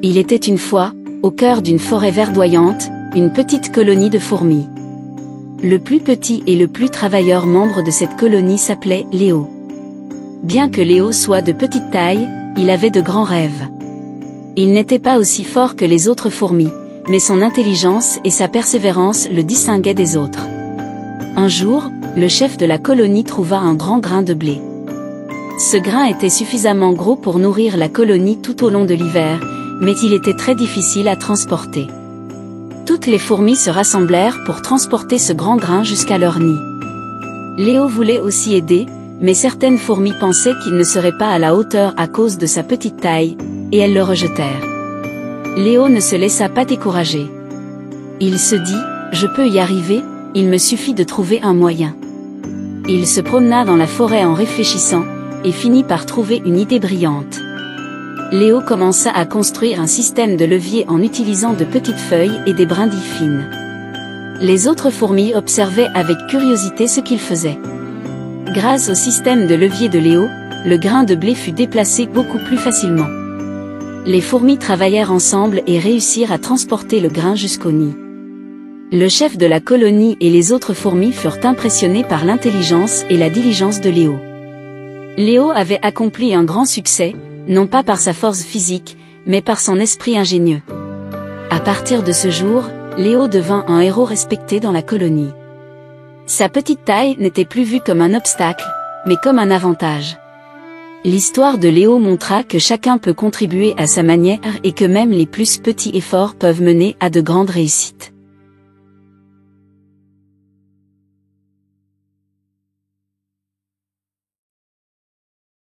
Il était une fois, au cœur d'une forêt verdoyante, une petite colonie de fourmis. Le plus petit et le plus travailleur membre de cette colonie s'appelait Léo. Bien que Léo soit de petite taille, il avait de grands rêves. Il n'était pas aussi fort que les autres fourmis, mais son intelligence et sa persévérance le distinguaient des autres. Un jour, le chef de la colonie trouva un grand grain de blé. Ce grain était suffisamment gros pour nourrir la colonie tout au long de l'hiver, mais il était très difficile à transporter. Toutes les fourmis se rassemblèrent pour transporter ce grand grain jusqu'à leur nid. Léo voulait aussi aider, mais certaines fourmis pensaient qu'il ne serait pas à la hauteur à cause de sa petite taille, et elles le rejetèrent. Léo ne se laissa pas décourager. Il se dit, je peux y arriver, il me suffit de trouver un moyen. Il se promena dans la forêt en réfléchissant, et finit par trouver une idée brillante. Léo commença à construire un système de levier en utilisant de petites feuilles et des brindilles fines. Les autres fourmis observaient avec curiosité ce qu'il faisait. Grâce au système de levier de Léo, le grain de blé fut déplacé beaucoup plus facilement. Les fourmis travaillèrent ensemble et réussirent à transporter le grain jusqu'au nid. Le chef de la colonie et les autres fourmis furent impressionnés par l'intelligence et la diligence de Léo. Léo avait accompli un grand succès, non pas par sa force physique, mais par son esprit ingénieux. À partir de ce jour, Léo devint un héros respecté dans la colonie. Sa petite taille n'était plus vue comme un obstacle, mais comme un avantage. L'histoire de Léo montra que chacun peut contribuer à sa manière et que même les plus petits efforts peuvent mener à de grandes réussites.